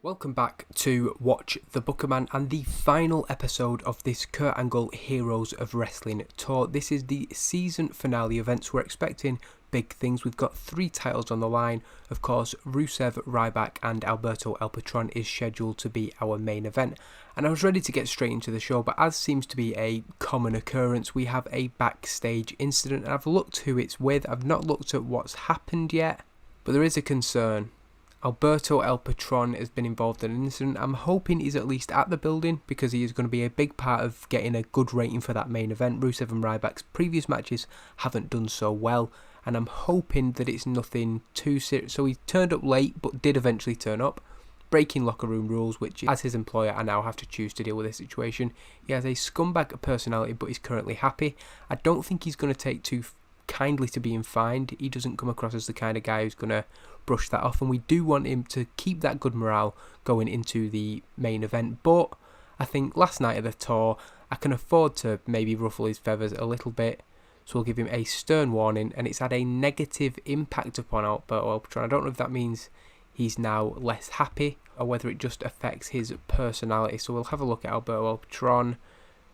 Welcome back to Watch the Bookerman and the final episode of this Kurt Angle Heroes of Wrestling tour. This is the season finale events. We're expecting big things. We've got 3 titles on the line. Of course, Rusev, Ryback and Alberto El Patron is scheduled to be our main event. And I was ready to get straight into the show, but as seems to be a common occurrence, we have a backstage incident. And I've looked who it's with. I've not looked at what's happened yet, but there is a concern. Alberto El Patron has been involved in an incident. I'm hoping he's at least at the building because he is going to be a big part of getting a good rating for that main event. Rusev and Ryback's previous matches haven't done so well, and I'm hoping that it's nothing too serious. So he turned up late but did eventually turn up, breaking locker room rules, which as his employer I now have to choose to deal with this situation. He has a scumbag personality but he's currently happy. I don't think he's going to take too kindly to being fined. He doesn't come across as the kind of guy who's going to brush that off, and we do want him to keep that good morale going into the main event. But I think last night of the tour, I can afford to maybe ruffle his feathers a little bit, so we'll give him a stern warning, and it's had a negative impact upon Alberto El Patron. I don't know if that means he's now less happy or whether it just affects his personality. So we'll have a look at Alberto El Patron.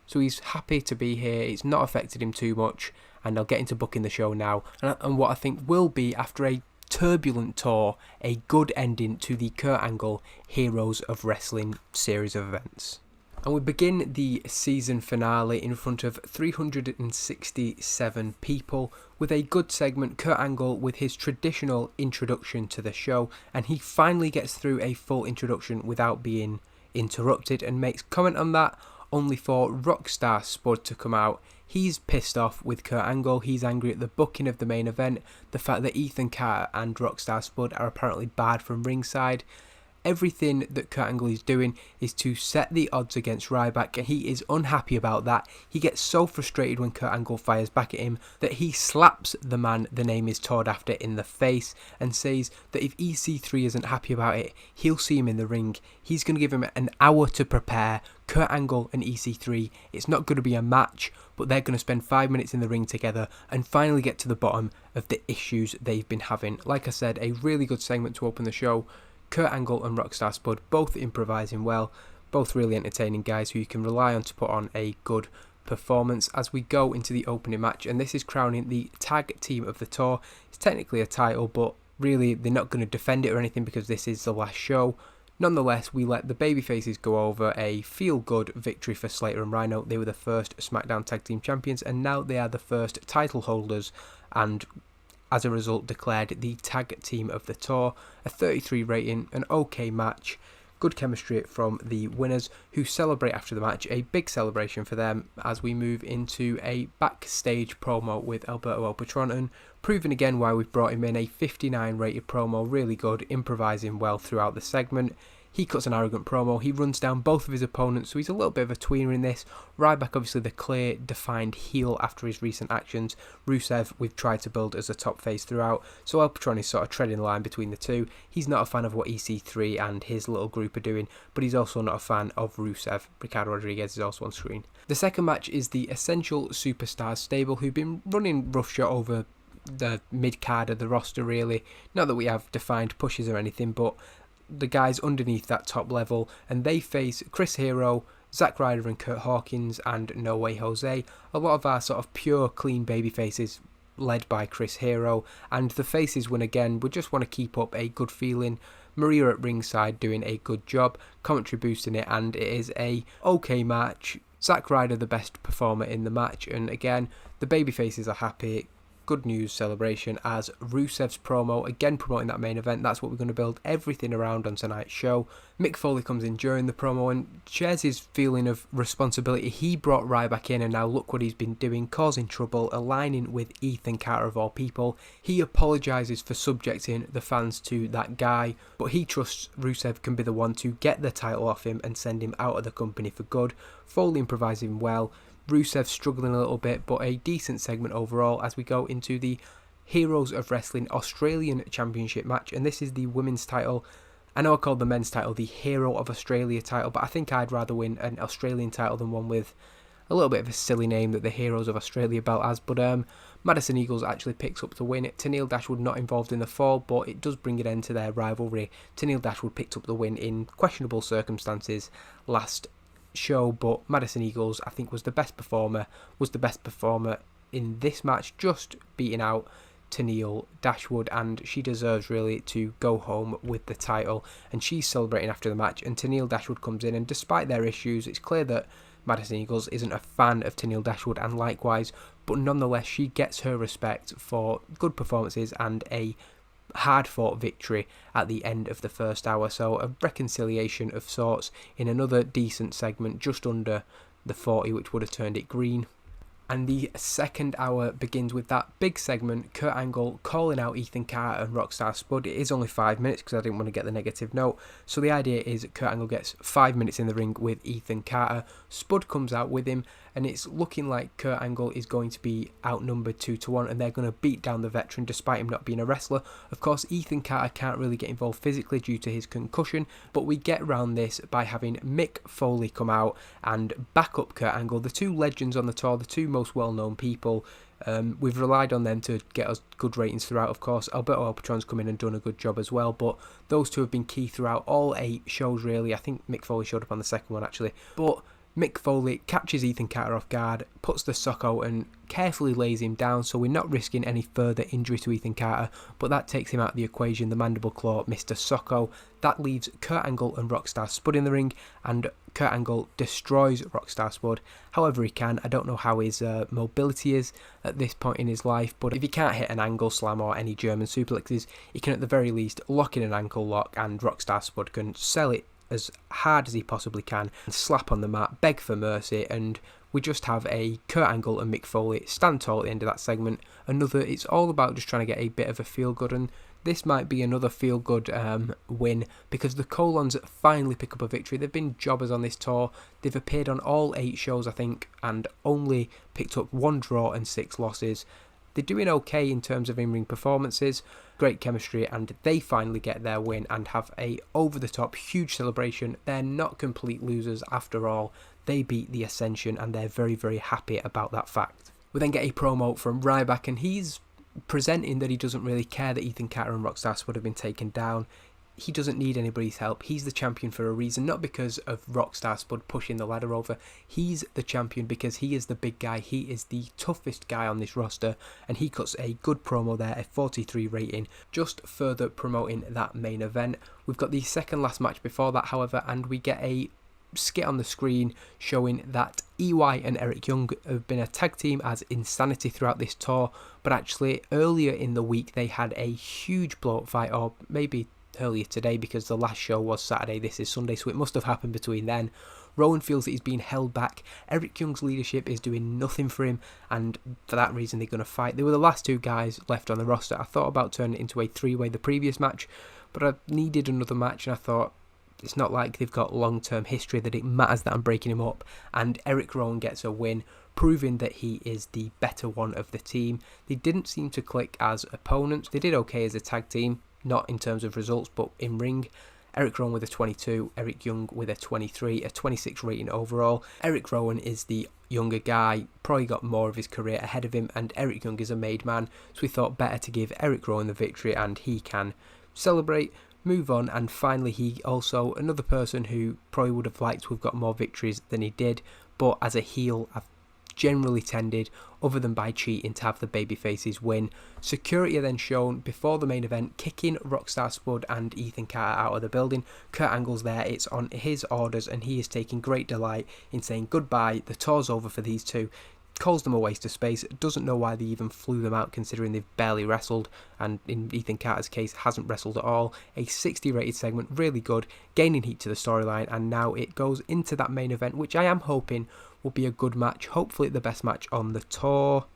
So he's happy to be here, it's not affected him too much, and I'll get into booking the show now. And what I think will be, after a turbulent tour, a good ending to the Kurt Angle Heroes of Wrestling series of events. And we begin the season finale in front of 367 people with a good segment, Kurt Angle with his traditional introduction to the show, and he finally gets through a full introduction without being interrupted and makes comment on that, only for Rockstar Spud to come out. He's pissed off with Kurt Angle, he's angry at the booking of the main event, the fact that Ethan Carter and Rockstar Spud are apparently barred from ringside. Everything that Kurt Angle is doing is to set the odds against Ryback, and he is unhappy about that. He gets so frustrated when Kurt Angle fires back at him that he slaps the man the name is toured after in the face and says that if EC3 isn't happy about it, he'll see him in the ring. He's going to give him an hour to prepare. Kurt Angle and EC3, it's not going to be a match, but they're going to spend 5 minutes in the ring together and finally get to the bottom of the issues they've been having. Like I said, a really good segment to open the show. Kurt Angle and Rockstar Spud both improvising well, both really entertaining guys who you can rely on to put on a good performance as we go into the opening match, and this is crowning the tag team of the tour. It's technically a title, but really they're not going to defend it or anything because this is the last show. Nonetheless, we let the babyfaces go over a feel-good victory for Slater and Rhino. They were the first SmackDown Tag Team Champions, and now they are the first title holders, and as a result declared the tag team of the tour. A 33 rating, an okay match, good chemistry from the winners who celebrate after the match. A big celebration for them as we move into a backstage promo with Alberto El Patron, and proving again why we've brought him in. A 59 rated promo, really good, improvising well throughout the segment. He cuts an arrogant promo, he runs down both of his opponents, so he's a little bit of a tweener in this. Ryback obviously the clear defined heel after his recent actions. Rusev we've tried to build as a top face throughout, so El Patron is sort of treading the line between the two. He's not a fan of what EC3 and his little group are doing, but he's also not a fan of Rusev. Ricardo Rodriguez is also on screen. The second match is the Essential Superstars stable, who've been running roughshod over the mid-card of the roster really. Not that we have defined pushes or anything, but the guys underneath that top level, and they face Chris Hero, Zack Ryder and Kurt Hawkins and No Way Jose. A lot of our sort of pure clean baby faces led by Chris Hero, and the faces win again. We just want to keep up a good feeling. Maria at ringside doing a good job, commentary boosting it, and it is a okay match. Zack Ryder the best performer in the match, and again the baby faces are happy. Good news celebration as Rusev's promo, again promoting that main event. That's what we're going to build everything around on tonight's show. Mick Foley comes in during the promo and shares his feeling of responsibility. He brought Ryback in and now look what he's been doing, causing trouble, aligning with Ethan Carter of all people. He apologises for subjecting the fans to that guy, but he trusts Rusev can be the one to get the title off him and send him out of the company for good. Foley improvising well. Rusev struggling a little bit, but a decent segment overall as we go into the Heroes of Wrestling Australian Championship match, and this is the women's title. I know I called the men's title the Hero of Australia title, but I think I'd rather win an Australian title than one with a little bit of a silly name that the Heroes of Australia belt has, but Madison Eagles actually picks up the win. Tenille Dashwood not involved in the fall, but it does bring an end to their rivalry. Tenille Dashwood picked up the win in questionable circumstances last show, but Madison Eagles, I think, was the best performer in this match, just beating out Tenille Dashwood, and she deserves really to go home with the title. And she's celebrating after the match, and Tenille Dashwood comes in, and despite their issues, it's clear that Madison Eagles isn't a fan of Tenille Dashwood, and likewise, but nonetheless she gets her respect for good performances and a hard-fought victory at the end of the first hour. So a reconciliation of sorts in another decent segment, just under the 40, which would have turned it green. And the second hour begins with that big segment, Kurt Angle calling out Ethan Carter and Rockstar Spud. It is only 5 minutes because I didn't want to get the negative note. So the idea is Kurt Angle gets 5 minutes in the ring with Ethan Carter. Spud comes out with him, and it's looking like Kurt Angle is going to be outnumbered 2-1, and they're going to beat down the veteran despite him not being a wrestler. Of course, Ethan Carter can't really get involved physically due to his concussion, but we get around this by having Mick Foley come out and back up Kurt Angle, the two legends on the tour, the two most well-known people. We've relied on them to get us good ratings throughout. Of course, Alberto El Patron's come in and done a good job as well, but those two have been key throughout all 8 shows really. I think Mick Foley showed up on the second one actually, but Mick Foley catches Ethan Carter off guard, puts the sock out and carefully lays him down, so we're not risking any further injury to Ethan Carter, but that takes him out of the equation. The mandible claw, Mr. Socko. That leaves Kurt Angle and Rockstar Spud in the ring, and Kurt Angle destroys Rockstar Spud however he can. I don't know how his mobility is at this point in his life, but if he can't hit an angle slam or any German suplexes, he can at the very least lock in an ankle lock, and Rockstar Spud can sell it as hard as he possibly can and slap on the mat, beg for mercy, and we just have a Kurt Angle and Mick Foley stand tall at the end of that segment. It's all about just trying to get a bit of a feel good, and this might be another feel good win because the Colons finally pick up a victory. They've been jobbers on this tour. They've appeared on all 8 shows I think and only picked up 1 draw and 6 losses. They're doing okay in terms of in-ring performances, great chemistry, and they finally get their win and have a over-the-top huge celebration. They're not complete losers after all. They beat the Ascension and they're very, very happy about that fact. We then get a promo from Ryback, and he's presenting that he doesn't really care that Ethan Carter and Rockstar Spud have been taken down. He doesn't need anybody's help. He's the champion for a reason, not because of Rockstar Spud pushing the ladder over. He's the champion because he is the big guy. He is the toughest guy on this roster, and he cuts a good promo there, a 43 rating, just further promoting that main event. We've got the second last match before that, however, and we get a skit on the screen showing that EY and Eric Young have been a tag team as Insanity throughout this tour, but actually earlier in the week they had a huge blow-up fight, or maybe earlier today because the last show was Saturday, this is Sunday, so it must have happened between then. Rowan feels that he's being held back. Eric Young's leadership is doing nothing for him, and for that reason they're going to fight. They were the last 2 guys left on the roster. I thought about turning it into a 3-way the previous match, but I needed another match, and I thought it's not like they've got long-term history that it matters that I'm breaking him up. And Eric Rowan gets a win, proving that he is the better one of the team. They didn't seem to click as opponents. They did okay as a tag team, not in terms of results, but in ring. Eric Rowan with a 22, Eric Young with a 23, a 26 rating overall. Eric Rowan is the younger guy, probably got more of his career ahead of him, and Eric Young is a made man, so we thought better to give Eric Rowan the victory and he can celebrate, move on. And finally, he also, another person who probably would have liked to have got more victories than he did, but as a heel, I've generally tended, other than by cheating, to have the babyfaces win. Security are then shown before the main event, kicking Rockstar Spud and Ethan Carter out of the building. Kurt Angle's there, it's on his orders, and he is taking great delight in saying goodbye. The tour's over for these two. Calls them a waste of space, doesn't know why they even flew them out considering they've barely wrestled, and in Ethan Carter's case hasn't wrestled at all. A 60 rated segment, really good, gaining heat to the storyline, and now it goes into that main event, which I am hoping will be a good match, hopefully the best match on the tour.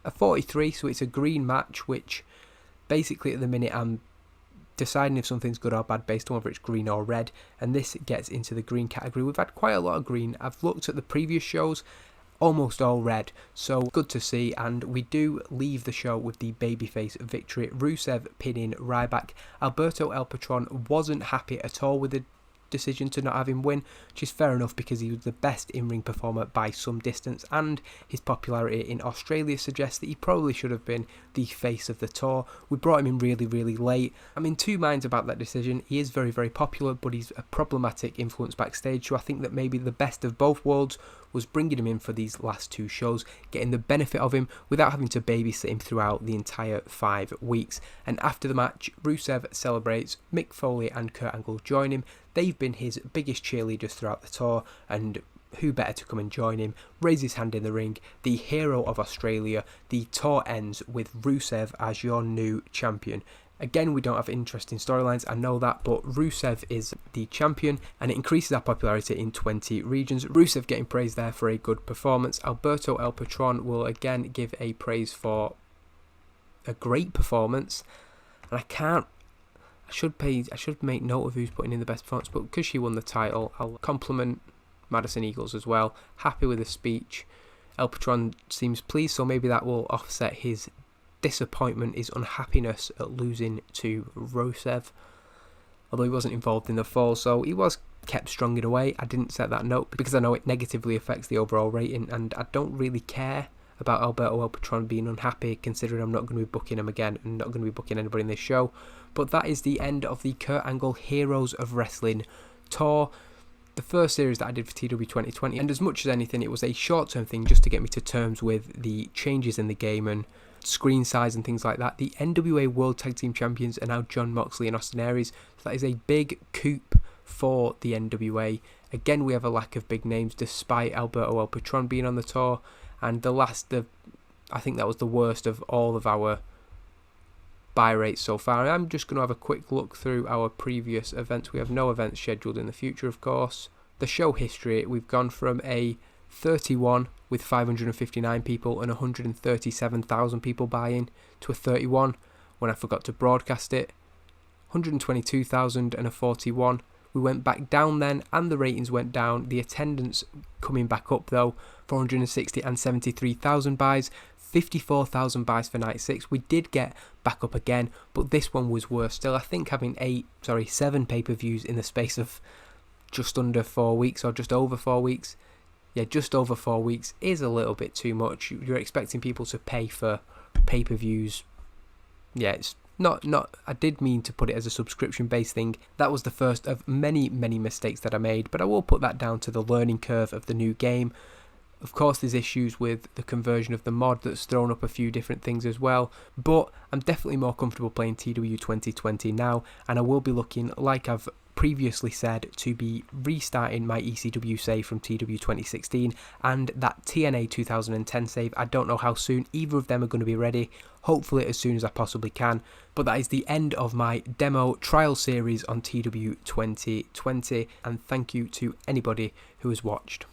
A 43, so it's a green match, which basically at the minute I'm deciding if something's good or bad based on whether it's green or red, and this gets into the green category. We've had quite a lot of green. I've looked at the previous shows, almost all red, so good to see. And we do leave the show with the babyface victory, Rusev pinning Ryback. Alberto El Patron wasn't happy at all with the decision to not have him win, which is fair enough because he was the best in-ring performer by some distance, and his popularity in Australia suggests that he probably should have been the face of the tour. We brought him in really, really late. I'm in two minds about that decision. He is very, very popular, but he's a problematic influence backstage, so I think that maybe the best of both worlds was bringing him in for these last two shows, getting the benefit of him without having to babysit him throughout the entire 5 weeks. And after the match, Rusev celebrates, Mick Foley and Kurt Angle join him. They've been his biggest cheerleaders throughout the tour, and who better to come and join him, raise his hand in the ring, the hero of Australia. The tour ends with Rusev as your new champion. Again, we don't have interesting storylines, I know that, but Rusev is the champion and it increases our popularity in 20 regions. Rusev getting praised there for a good performance. Alberto El Patron will again give a praise for a great performance. And I should make note of who's putting in the best performance, but because she won the title, I'll compliment Madison Eagles as well. Happy with the speech. El Patron seems pleased, so maybe that will offset his disappointment, his unhappiness at losing to Rusev, although he wasn't involved in the fall, so he was kept strong in a way. I didn't set that note because I know it negatively affects the overall rating, and I don't really care about Alberto El Patron being unhappy, considering I'm not going to be booking him again and not going to be booking anybody in this show. But that is the end of the Kurt Angle Heroes of Wrestling tour, the first series that I did for TEW 2020, and as much as anything it was a short-term thing just to get me to terms with the changes in the game and screen size and things like that. The NWA World Tag Team Champions are now John Moxley and Austin Aries, so that is a big coup for the NWA. Again, we have a lack of big names despite Alberto El Patron being on the tour, and I think that was the worst of all of our buy rates so far. I'm just going to have a quick look through our previous events. We have no events scheduled in the future, of course. The show history, we've gone from a 31 with 559 people and 137,000 people buying to a 31 when I forgot to broadcast it, 122,000 and a 41. We went back down then and the ratings went down. The attendance coming back up though, 460 and 73,000 buys, 54,000 buys for night 6. We did get back up again, but this one was worse still. I think having 7 pay-per-views in the space of just under 4 weeks or just over 4 weeks, just over 4 weeks is a little bit too much. You're expecting people to pay for pay-per-views. It's not. I did mean to put it as a subscription-based thing. That was the first of many, many mistakes that I made, but I will put that down to the learning curve of the new game. Of course, there's issues with the conversion of the mod that's thrown up a few different things as well, but I'm definitely more comfortable playing TEW 2020 now, and I will be looking, like I've previously said, to be restarting my ECW save from TEW 2016 and that TNA 2010 save. I don't know how soon either of them are going to be ready, hopefully as soon as I possibly can, but that is the end of my demo trial series on TEW 2020, and thank you to anybody who has watched.